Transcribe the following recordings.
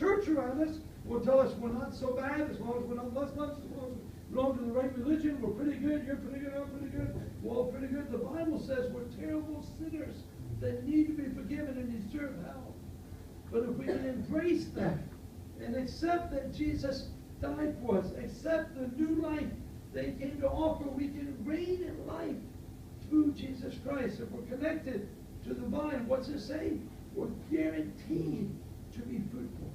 church around us will tell us we're not so bad as long as we're not Muslims, as long as we belong to the right religion, we're pretty good, you're pretty good, I'm pretty good, we're all pretty good. The Bible says we're terrible sinners that need to be forgiven and deserve hell. But if we can embrace that and accept that Jesus died for us, accept the new life that He came to offer, we can reign in life through Jesus Christ. If we're connected to the vine, what's it say? We're guaranteed to be fruitful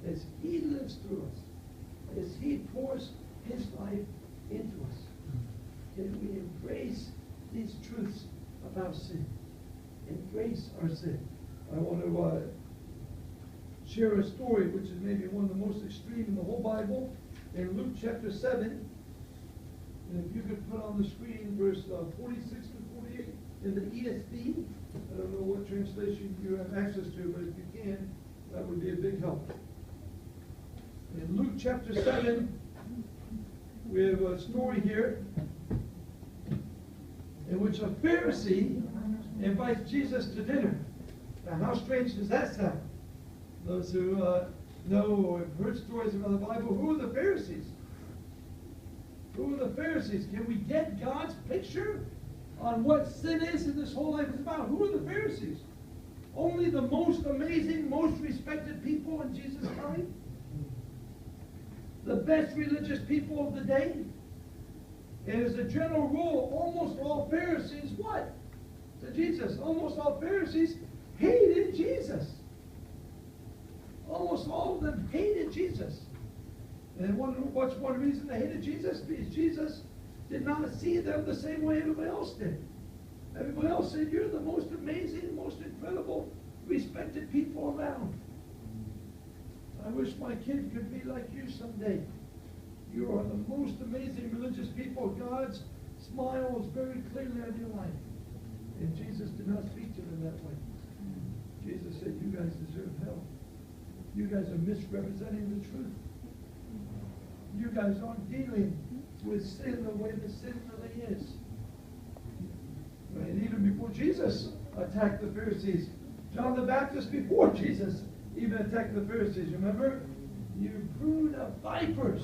as He lives through us, as He pours His life into us. Can we embrace these truths about sin? Embrace our sin. I want to share a story which is maybe one of the most extreme in the whole Bible. In Luke chapter 7, and if you could put on the screen verse 46 to 48 in the ESV. I don't know what translation you have access to, but if you can, that would be a big help. In Luke chapter 7, we have a story here in which a Pharisee invites Jesus to dinner. Now, how strange does that sound? Those who know or have heard stories about the Bible, who are the Pharisees? Who are the Pharisees? Can we get God's picture on what sin is and this whole life is about? Who are the Pharisees? Only the most amazing, most respected people in Jesus' time? The best religious people of the day? And as a general rule, almost all Pharisees, what? To Jesus. Almost all Pharisees hated Jesus. Almost all of them hated Jesus. And what's one reason they hated Jesus? Because Jesus did not see them the same way everybody else did. Everybody else said, you're the most amazing, most incredible, respected people around. I wish my kid could be like you someday. You are the most amazing religious people. God's smile is very clearly on your life. And Jesus did not speak to them that way. Jesus said, you guys deserve hell. You guys are misrepresenting the truth. You guys aren't dealing with sin the way the sin really is. And even before Jesus attacked the Pharisees, John the Baptist before Jesus even attacked the Pharisees. Remember? You brood of vipers.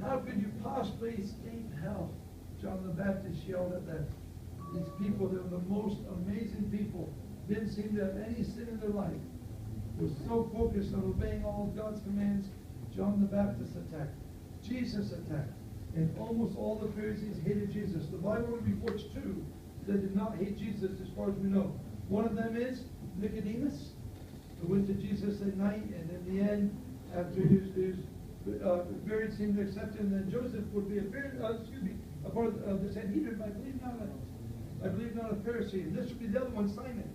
How could you possibly escape hell? John the Baptist yelled at them. These people, they were the most amazing people. Didn't seem to have any sin in their life. Were so focused on obeying all of God's commands. John the Baptist attacked. Jesus attacked. And almost all the Pharisees hated Jesus. The Bible reports two that did not hate Jesus as far as we know. One of them is Nicodemus, who went to Jesus at night, and in the end, after his parents seemed to accept him, then Joseph would be a part of the Sanhedrin, but I believe not a Pharisee. And this would be the other one, Simon.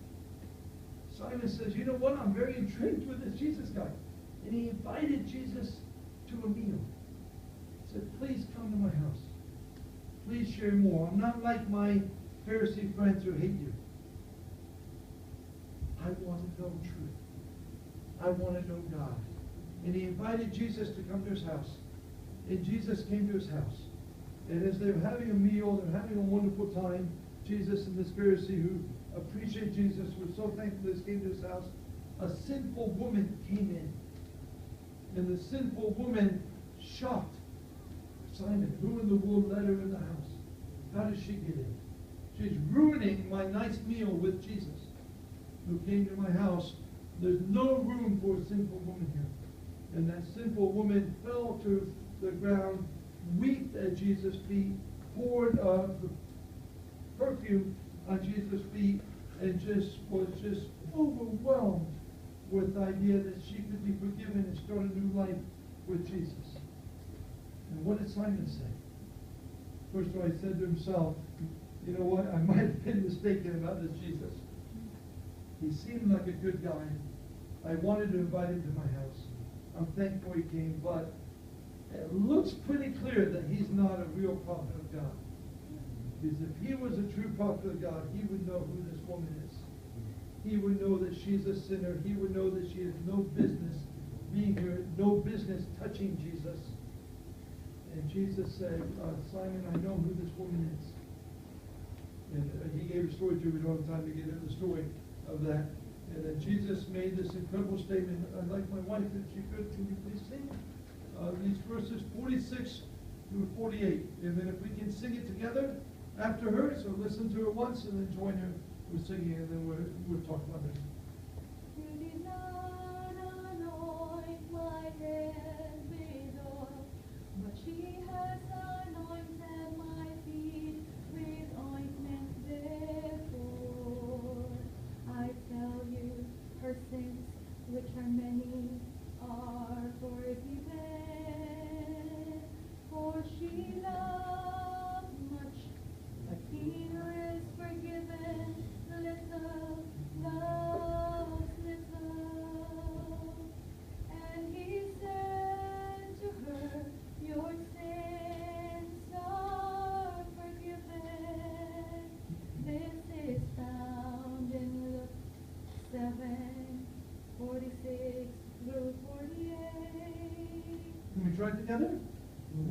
Simon says, you know what, I'm very intrigued with this Jesus guy. And he invited Jesus to a meal. He said, please come to my house. Please share more. I'm not like my Pharisee friends who hate you. I want to know truth. I want to know God. And he invited Jesus to come to his house. And Jesus came to his house. And as they were having a meal, they're having a wonderful time, Jesus and this Pharisee who appreciate Jesus, was so thankful this came to his house, a sinful woman came in. And the sinful woman shocked Simon. Who in the world let her in the house? How did she get in? She's ruining my nice meal with Jesus, who came to my house. There's no room for a sinful woman here. And that sinful woman fell to the ground, wept at Jesus' feet, poured perfume on Jesus' feet, and was just overwhelmed with the idea that she could be forgiven and start a new life with Jesus. And what did Simon say? First of all, he said to himself, you know what, I might have been mistaken about this Jesus. He seemed like a good guy. I wanted to invite him to my house. I'm thankful he came, but it looks pretty clear that he's not a real prophet of God. Because if he was a true prophet of God, he would know who this woman is. He would know that she's a sinner. He would know that she has no business being here, no business touching Jesus. And Jesus said, Simon, I know who this woman is. And he gave a story to me. We don't have time to get into the story of that. And then Jesus made this incredible statement. I'd like my wife, if she could, can you please sing these verses 46 through 48. And then if we can sing it together after her, so listen to her once and then join her with singing, and then we'll talk about it. You did not anoint my head with oil, but she has anointed my feet with ointment. Therefore, I tell you, her sins, which are many, are forgiven. For she loved much, but he who is forgiven little loves little. And he said to her, your sins are forgiven. This is found in Luke 7:46 through 48. Can we try it together?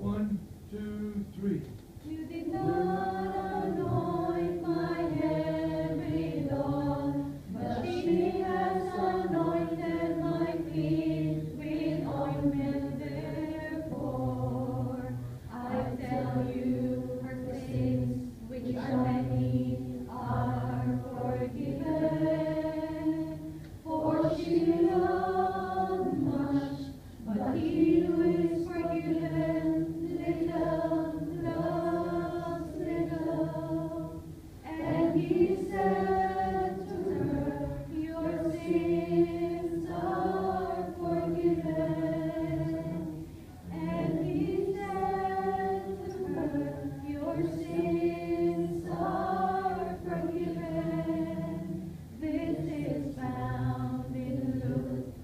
1, 2, 3. You did not anoint my head with oil, but she has anointed my feet with ointment. Therefore, I tell you, her sins, which are many, are forgiven. For she loved much, but he who is forgiven little loves little. And he said to her, your sins are forgiven. And he said to her, your sins are forgiven. This is found in Luke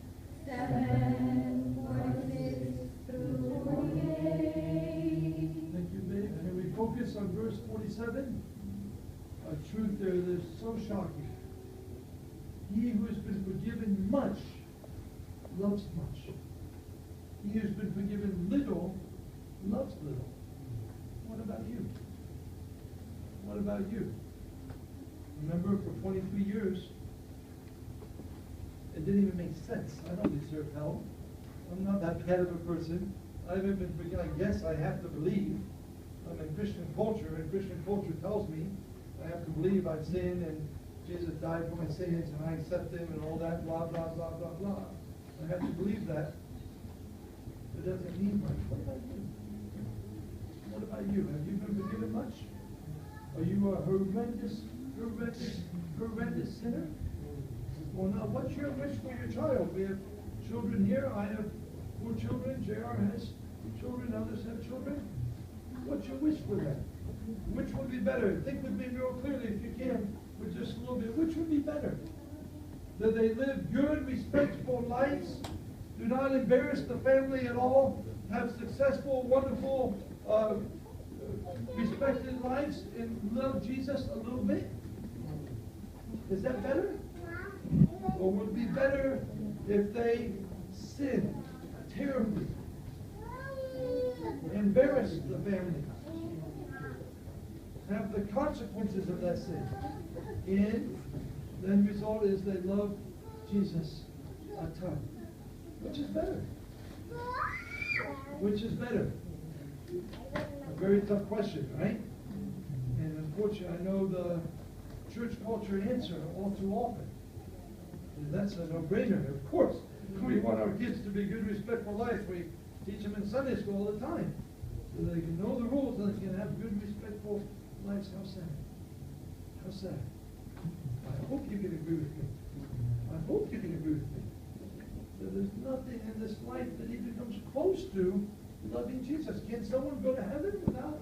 7:46 through 48. Thank you, babe. Can we focus on verse 47? A truth there that's so shocking. He who has been forgiven much loves much. He who has been forgiven little loves little. What about you? What about you? Remember, for 23 years, it didn't even make sense. I don't deserve hell. I'm not that bad of a person. I've even been forgiven. I guess I have to believe. I'm in Christian culture, and Christian culture tells me I have to believe I've sinned and Jesus died for my sins and I accept him and all that, blah, blah, blah, blah, blah. I have to believe that. It doesn't mean much. What about you? What about you? Have you been forgiven much? Are you a horrendous sinner? Well, now, what's your wish for your child? We have children here. I have 4 children. JR has children. Others have children. What's your wish for them? Which would be better? Think with me real clearly, if you can, with just a little bit. Which would be better? That they live good, respectful lives, do not embarrass the family at all, have successful, wonderful, respected lives, and love Jesus a little bit? Is that better? Or would it be better if they sin terribly, embarrass the family, have the consequences of that sin, and then the result is they love Jesus a ton? Which is better? Which is better? A very tough question, right? And unfortunately, I know the church culture answer all too often. And that's a no-brainer, of course. We want our kids to be good, respectful lives. We teach them in Sunday school all the time. So they can know the rules and they can have good, respectful lives. How sad. How sad. I hope you can agree with me. I hope you can agree with me. That there's nothing in this life that even comes close to loving Jesus. Can someone go to heaven without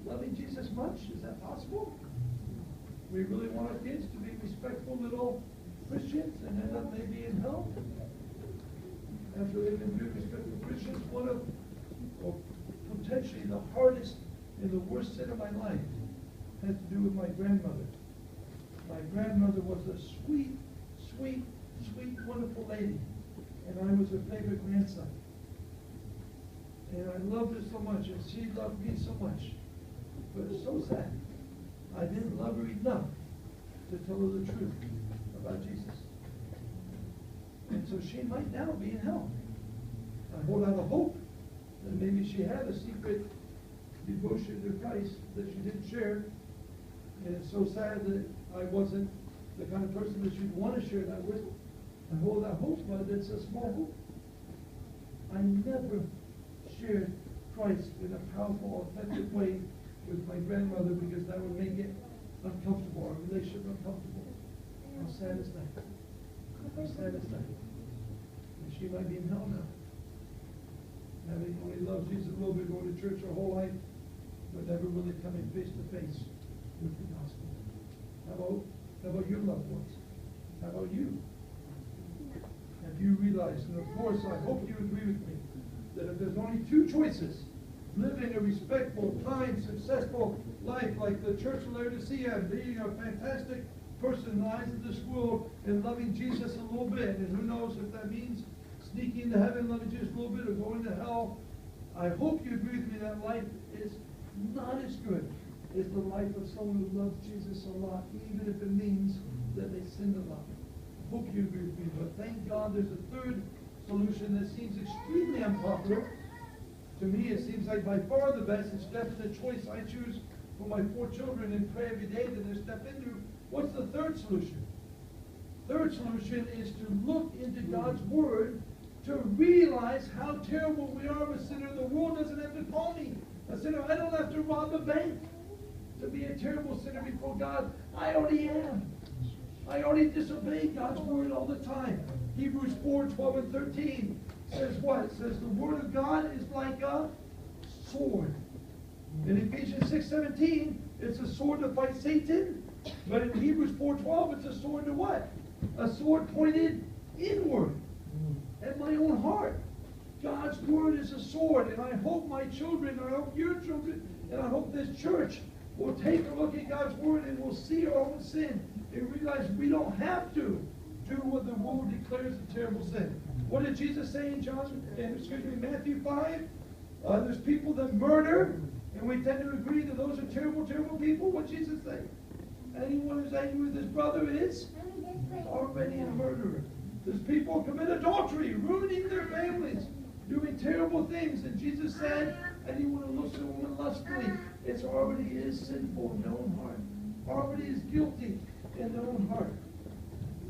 loving Jesus much? Is that possible? We really want our kids to be respectful little Christians and end up maybe in hell? After they've been good, respectful Christians, one of, or potentially the hardest and the worst sin of my life had to do with my grandmother. My grandmother was a sweet, sweet, sweet, wonderful lady. And I was her favorite grandson. And I loved her so much, and she loved me so much. But it's so sad. I didn't love her enough to tell her the truth about Jesus. And so she might now be in hell. I hold out a hope that maybe she had a secret devotion to Christ that she didn't share. And it's so sad that I wasn't the kind of person that you'd want to share that with. I hold out hope, but it's a small hope. I never shared Christ in a powerful, authentic way with my grandmother because that would make it uncomfortable, our relationship uncomfortable. How sad is that? How sad is that? And she might be in hell now. Having only loved Jesus a little bit, going to church her whole life, but never really coming face to face with the gospel. How about your loved ones? How about you? Have you realized, and of course I hope you agree with me, that if there's only two choices, living a respectful, kind, successful life like the church of Laodicea, and being a fantastic person in the eyes of this world, and loving Jesus a little bit, and who knows if that means sneaking into heaven, loving Jesus a little bit, or going to hell, I hope you agree with me that life is not as good as the life of someone who loves Jesus a lot, even if it means that they sinned a lot. I hope you agree with me, but thank God there's a third solution that seems extremely unpopular. To me, it seems like by far the best. It's definitely a choice I choose for my 4 children and pray every day that they step into. What's the third solution? Third solution is to look into God's Word to realize how terrible we are a sinner. The world doesn't have to call me a sinner. I don't have to rob a bank to be a terrible sinner before God. I already am. I already disobey God's Word all the time. Hebrews 4:12-13 says what? It says the Word of God is like a sword. In Ephesians 6:17, it's a sword to fight Satan. But in Hebrews 4:12, it's a sword to what? A sword pointed inward at my own heart. God's Word is a sword, and I hope my children, I hope your children, and I hope this church will take a look at God's Word and will see our own sin and realize we don't have to do what the world declares a terrible sin. What did Jesus say in Matthew 5? There's people that murder, and we tend to agree that those are terrible, terrible people. What did Jesus say? Anyone who's angry with his brother is already a murderer. There's people who commit adultery, ruining their families, doing terrible things. And Jesus said, anyone who looks at a woman lustfully, it's already is sinful in their own heart. Already is guilty in their own heart.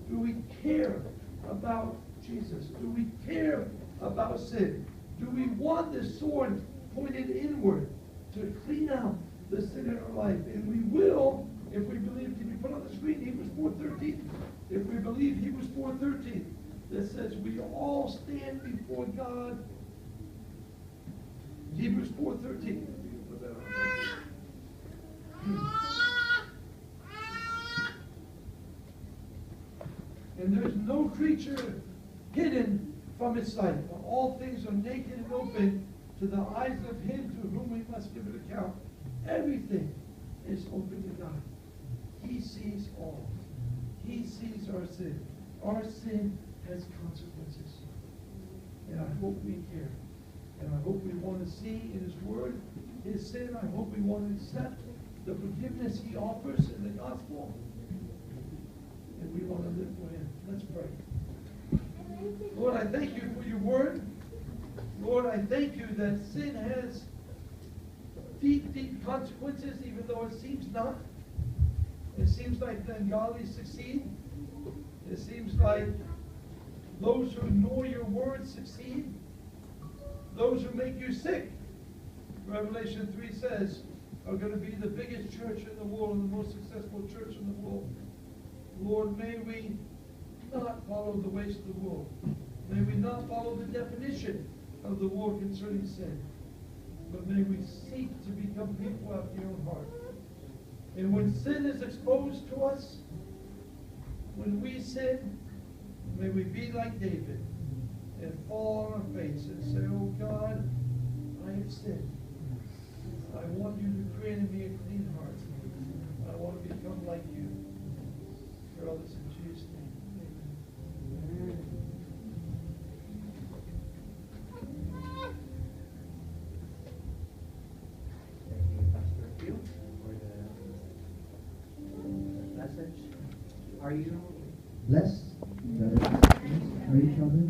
Do we care about Jesus? Do we care about sin? Do we want this sword pointed inward to clean out the sin in our life? And we will if we believe. Can you put on the screen Hebrews 4:13? If we believe Hebrews 4:13, that says we all stand before God. Hebrews 4:13. And there's no creature hidden from his sight. All things are naked and open to the eyes of him to whom we must give an account. Everything is open to God. He sees all. He sees our sin. Our sin has consequences. And I hope we care. And I hope we want to see in his word his sin. I hope we want to accept the forgiveness he offers in the gospel. And we want to live for him. Let's pray. Lord, I thank you for your word. Lord, I thank you that sin has deep, deep consequences, even though it seems not. It seems like the ungodly succeed. It seems like those who ignore your word succeed. Those who make you sick, Revelation 3 says, are going to be the biggest church in the world and the most successful church in the world. Lord, may we not follow the ways of the world. May we not follow the definition of the world concerning sin. But may we seek to become people after your own heart. And when sin is exposed to us, when we sin, may we be like David and fall on our face and say, oh God, I have sinned. I want you to create in me a clean heart. I want to become like you. For all this in Jesus' name. Amen. Thank you, Pastor Hugh, for the message. Are you